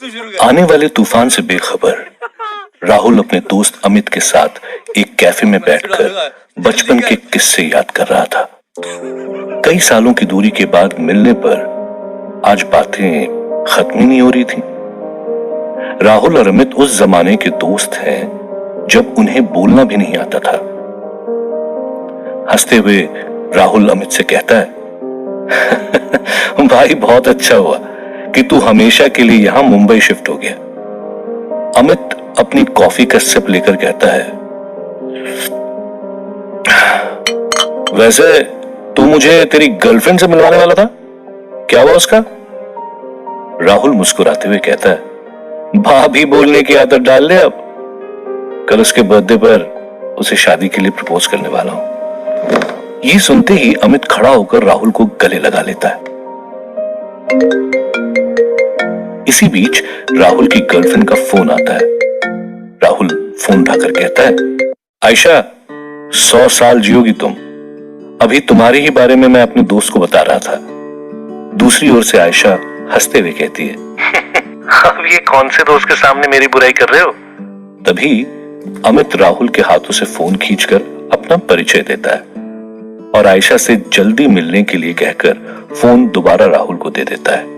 आने वाले तूफान से बेखबर राहुल अपने दोस्त अमित के साथ एक कैफे में बैठकर बचपन के किस्से याद कर रहा था। कई सालों की दूरी के बाद मिलने पर आज बातें खत्म ही नहीं हो रही थी। राहुल और अमित उस जमाने के दोस्त हैं जब उन्हें बोलना भी नहीं आता था। हंसते हुए राहुल अमित से कहता है, भाई बहुत अच्छा हुआ कि तू हमेशा के लिए यहां मुंबई शिफ्ट हो गया। अमित अपनी कॉफी का सिप लेकर कहता है, वैसे तू मुझे तेरी गर्लफ्रेंड से मिलवाने वाला था, क्या हुआ उसका? राहुल मुस्कुराते हुए कहता है, भाभी बोलने की आदत डाल ले अब। कल उसके बर्थडे पर उसे शादी के लिए प्रपोज करने वाला हूं। ये सुनते ही अमित खड़ा होकर राहुल को गले लगा लेता है। इसी बीच राहुल की गर्लफ्रेंड का फोन आता है। राहुल फोन उठाकर कहता है, आयशा 100 साल जियोगी तुम। अभी तुम्हारे ही बारे में मैं अपने दोस्त को बता रहा था। दूसरी ओर से आयशा हंसते हुए कहती है, अब ये कौन से दोस्त के सामने मेरी बुराई कर रहे हो? तभी अमित राहुल के हाथों से फोन खींचकर अपना परिचय देता है और आयशा से जल्दी मिलने के लिए कहकर फोन दोबारा राहुल को दे देता है।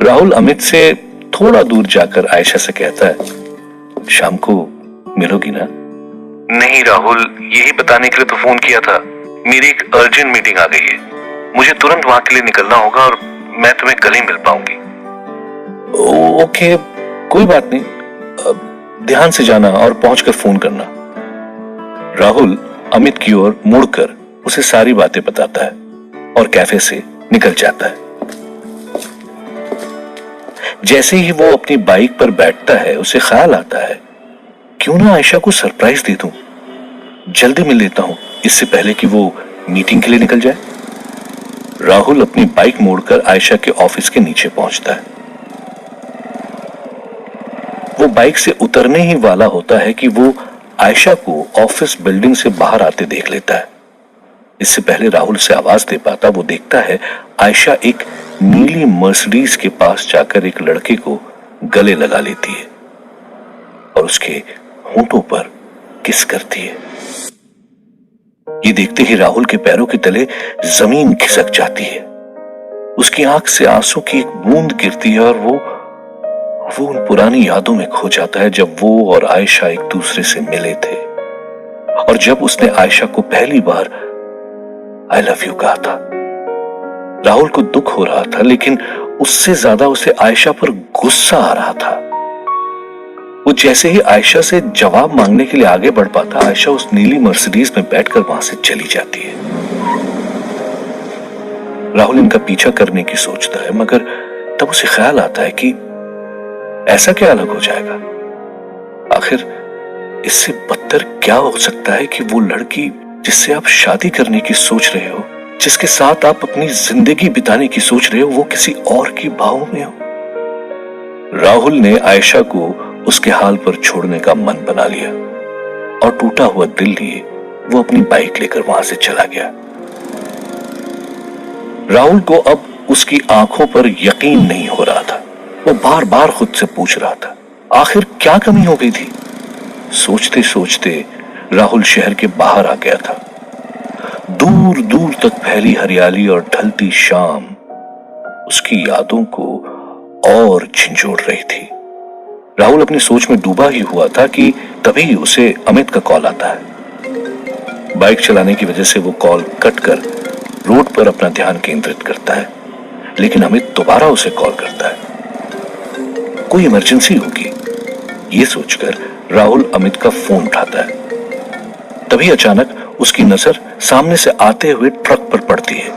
राहुल अमित से थोड़ा दूर जाकर आयशा से कहता है, शाम को मिलोगी ना? नहीं राहुल, यही बताने के लिए तो फोन किया था। मेरी एक अर्जेंट मीटिंग आ गई है, मुझे तुरंत वहां के लिए निकलना होगा और मैं तुम्हें कल ही मिल पाऊंगी। ओके, कोई बात नहीं, ध्यान से जाना और पहुंचकर फोन करना। राहुल अमित की ओर मुड़कर उसे सारी बातें बताता है और कैफे से निकल जाता है। जैसे ही वो अपनी बाइक पर बैठता है उसे ख्याल आता है, क्यों ना आयशा को सरप्राइज दे दूं, जल्दी मिल लेता हूं इससे पहले कि वो मीटिंग के लिए निकल जाए। राहुल अपनी बाइक मोड़कर आयशा के ऑफिस के नीचे पहुंचता है। वो बाइक से उतरने ही वाला होता है कि वो आयशा को ऑफिस बिल्डिंग से बाहर आते देख लेता है। इससे पहले राहुल से आवाज दे पाता वो देखता है आयशा एक नीली मर्सिडीज के पास जाकर एक लड़के को गले लगा लेती है और उसके होंठों पर किस करती है। ये देखते ही राहुल के पैरों के तले जमीन खिसक जाती है। उसकी आंख से आंसू की एक बूंद गिरती है और वो उन पुरानी यादों में खो जाता है जब वो और आयशा एक दूसरे से मिले थे और जब उसने आयशा को पहली बार आई लव यू कहा था। राहुल को दुख हो रहा था, लेकिन उससे ज्यादा उसे आयशा पर गुस्सा आ रहा था। वो जैसे ही आयशा से जवाब मांगने के लिए आगे बढ़ पाता, आयशा उस नीली मर्सिडीज में बैठकर वहां से चली जाती है। राहुल इनका पीछा करने की सोचता है, मगर तब उसे ख्याल आता है कि ऐसा क्या अलग हो जाएगा? आखिर इससे बदतर क्या हो सकता है कि वो लड़की जिससे आप शादी करने की सोच रहे हो, जिसके साथ आप अपनी जिंदगी बिताने की सोच रहे हो, वो किसी और की बाहों में हो। राहुल ने आयशा को उसके हाल पर छोड़ने का मन बना लिया और टूटा हुआ दिल लिए वो अपनी बाइक लेकर वहां से चला गया। राहुल को अब उसकी आंखों पर यकीन नहीं हो रहा था। वो बार बार खुद से पूछ रहा था, आखिर क्या कमी हो गई थी? सोचते सोचते राहुल शहर के बाहर आ गया था। दूर दूर तक फैली हरियाली और ढलती शाम उसकी यादों को और झंझोड़ रही थी। राहुल अपनी सोच में डूबा ही हुआ था कि तभी उसे अमित का कॉल आता है। बाइक चलाने की वजह से वो कॉल कट कर रोड पर अपना ध्यान केंद्रित करता है, लेकिन अमित दोबारा उसे कॉल करता है। कोई इमरजेंसी होगी, ये सोचकर राहुल अमित का फोन उठाता है। तभी अचानक उसकी नजर सामने से आते हुए ट्रक पर पड़ती है।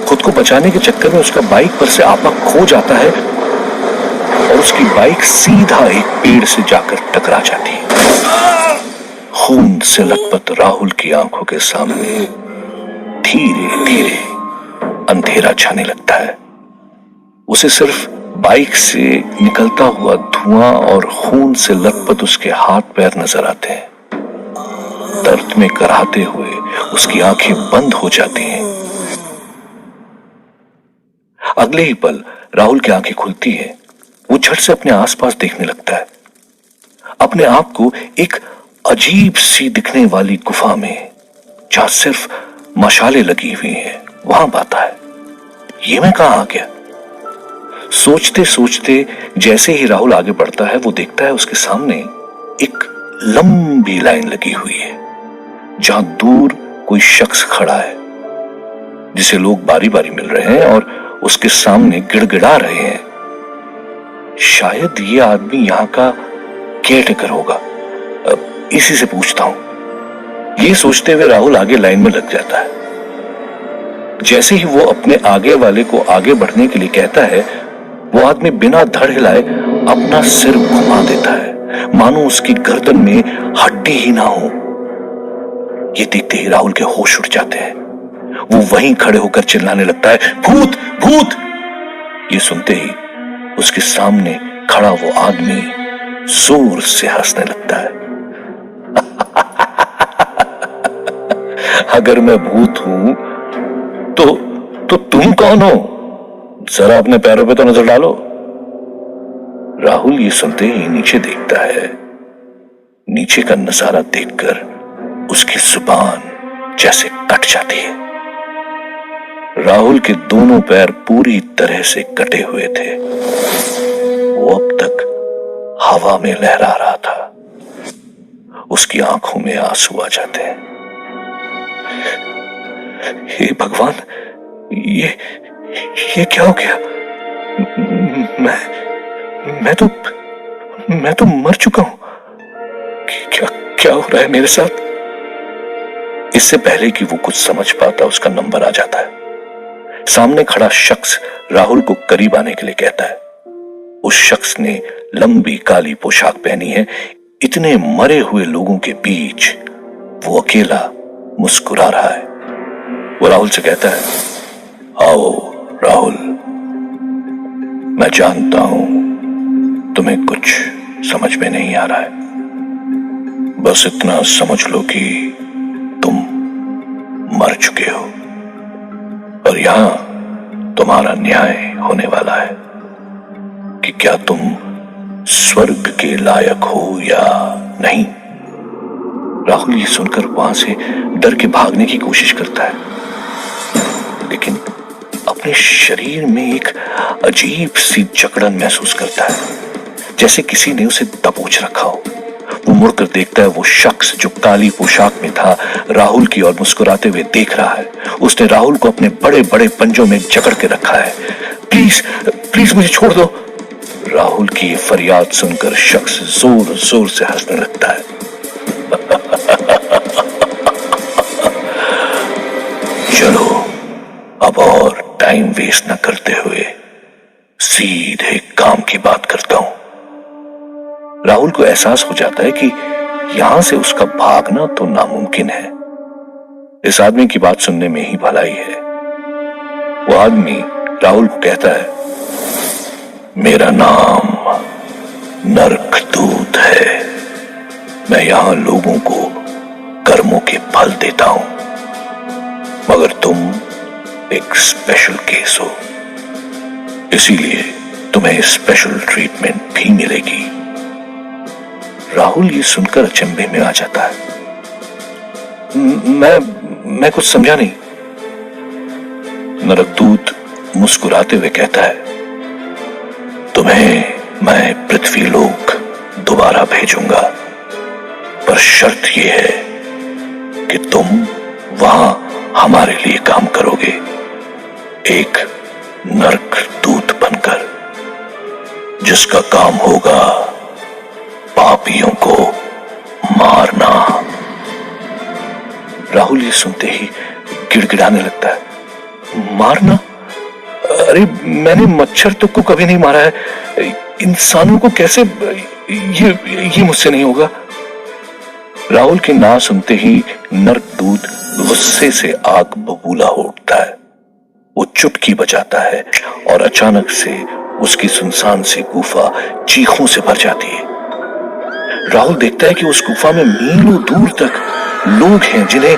खुद को बचाने के चक्कर में उसका बाइक पर से आपा खो जाता है और उसकी बाइक सीधा एक पेड़ से जाकर टकरा जाती है। खून से लथपथ राहुल की आंखों के सामने धीरे धीरे अंधेरा छाने लगता है। उसे सिर्फ बाइक से निकलता हुआ धुआं और खून से लथपथ उसके हाथ पैर नजर आते हैं। दर्द में कराहते हुए उसकी आंखें बंद हो जाती हैं। अगले ही पल राहुल की आंखें खुलती हैं वो झट से अपने आसपास देखने लगता है। अपने आप को एक अजीब सी दिखने वाली गुफा में, जहां सिर्फ मशाले लगी हुई हैं, वहां पाता है। ये मैं कहां आ गया? सोचते सोचते जैसे ही राहुल आगे बढ़ता है, वो देखता है उसके सामने एक लंबी लाइन लगी हुई है, जहां दूर कोई शख्स खड़ा है, जिसे लोग बारी बारी मिल रहे हैं और उसके सामने गिड़गिड़ा रहे हैं। शायद ये आदमी यहां का केयरटेकर होगा, इसी से पूछता हूं। ये सोचते हुए राहुल आगे लाइन में लग जाता है। जैसे ही वो अपने आगे वाले को आगे बढ़ने के लिए कहता है, वो आदमी बिना धड़ हिलाए अपना सिर घुमा देता है, मानो उसकी गर्दन में हड्डी ही ना हो। ये देखते ही राहुल के होश उड़ जाते हैं। वो वहीं खड़े होकर चिल्लाने लगता है, भूत भूत। ये सुनते ही उसके सामने खड़ा वो आदमी जोर से हंसने लगता है। अगर मैं भूत हूं तो तुम कौन हो? जरा अपने पैरों पे तो नजर डालो। राहुल ये सुनते ही नीचे देखता है। नीचे का नजारा देखकर उसकी जुबान जैसे कट जाती है। राहुल के दोनों पैर पूरी तरह से कटे हुए थे। वो अब तक हवा में लहरा रहा था। उसकी आंखों में आंसू आ जाते हैं। हे भगवान, ये क्या हो गया? मैं तो मर चुका हूं। क्या हो रहा है मेरे साथ? इससे पहले कि वो कुछ समझ पाता, उसका नंबर आ जाता है। सामने खड़ा शख्स राहुल को करीब आने के लिए कहता है। उस शख्स ने लंबी काली पोशाक पहनी है। इतने मरे हुए लोगों के बीच वो अकेला मुस्कुरा रहा है। वो राहुल से कहता है, आओ राहुल, मैं जानता हूं तुम्हें कुछ समझ में नहीं आ रहा है। बस इतना समझ लो कि तुम मर चुके हो और यहां तुम्हारा न्याय होने वाला है कि क्या तुम स्वर्ग के लायक हो या नहीं। राहुल ये सुनकर वहां से डर के भागने की कोशिश करता है, लेकिन अपने शरीर में एक अजीब सी जकड़न महसूस करता है, जैसे किसी ने उसे दबोच रखा हो। वो मुड़कर देखता है, वो शख्स जो काली पोशाक में था राहुल की ओर मुस्कुराते हुए देख रहा है। उसने राहुल को अपने बड़े बड़े पंजों में जकड़ के रखा है। प्लीज प्लीज मुझे छोड़ दो। राहुल की ये फरियाद सुनकर शख्स जोर जोर से हंसने लगता है। चलो अब और टाइम वेस्ट न करते हुए सीधे काम की बात करता हूं। राहुल को एहसास हो जाता है कि यहां से उसका भागना तो नामुमकिन है। इस आदमी की बात सुनने में ही भलाई है। वो आदमी राहुल को कहता है, मेरा नाम नरकदूत है। मैं यहां लोगों को कर्मों के फल देता हूं, मगर तुम एक स्पेशल केस हो, इसीलिए तुम्हें स्पेशल ट्रीटमेंट भी मिलेगी। राहुल ये सुनकर अचंभे में आ जाता है। मैं कुछ समझा नहीं। नरकदूत मुस्कुराते हुए कहता है, तुम्हें मैं पृथ्वी लोक दोबारा भेजूंगा, पर शर्त यह है कि तुम वहां हमारे लिए काम करोगे, एक नरकदूत बनकर, जिसका काम होगा पापियों को मारना। राहुल ये सुनते ही गिड़गिड़ाने लगता है। मारना? अरे मैंने मच्छर तो को कभी नहीं मारा है, इंसानों को कैसे? ये मुझसे नहीं होगा। राहुल की ना सुनते ही नरकदूत गुस्से से आग बबूला हो उठता है। वो चुटकी बजाता है और अचानक से उसकी सुनसान सी गुफा चीखों से भर जाती है। राहुल देखता है कि उस गुफा में मीलों दूर तक लोग हैं जिन्हें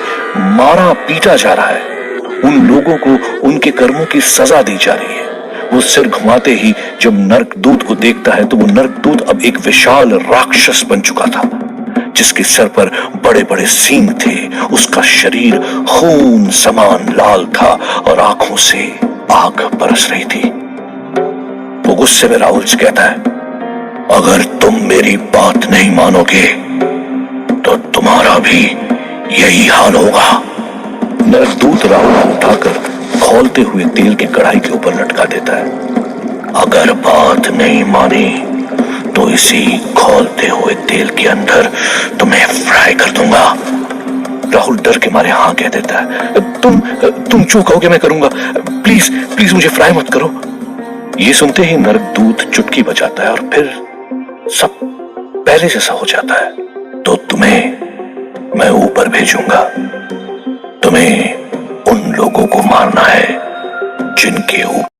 मारा पीटा जा रहा है। उन लोगों को उनके कर्मों की सजा दी जा रही है। वो सिर घुमाते ही जब नरकदूत को देखता है तो वो नरकदूत अब एक विशाल राक्षस बन चुका था, जिसके सर पर बड़े बड़े सींग थे। उसका शरीर खून समान लाल था और आंखों से आग बरस रही थी। वो गुस्से में राहुल से कहता है, अगर तुम मेरी बात नहीं मानोगे तो तुम्हारा भी यही हाल होगा। नरकदूत राहुल को उठाकर खौलते हुए तेल की कढ़ाई के ऊपर लटका देता है। अगर बात नहीं मानी तो इसी खौलते हुए तेल के अंदर तुम्हें फ्राई कर दूंगा। राहुल डर के मारे हाँ कह देता है। तुम जो कहोगे मैं करूंगा, प्लीज प्लीज मुझे फ्राई मत करो। ये सुनते ही नरकदूत चुटकी बजाता है और फिर सब पहले जैसा हो जाता है। तो तुम्हें मैं ऊपर भेजूंगा। तुम्हें उन लोगों को मारना है जिनके ऊपर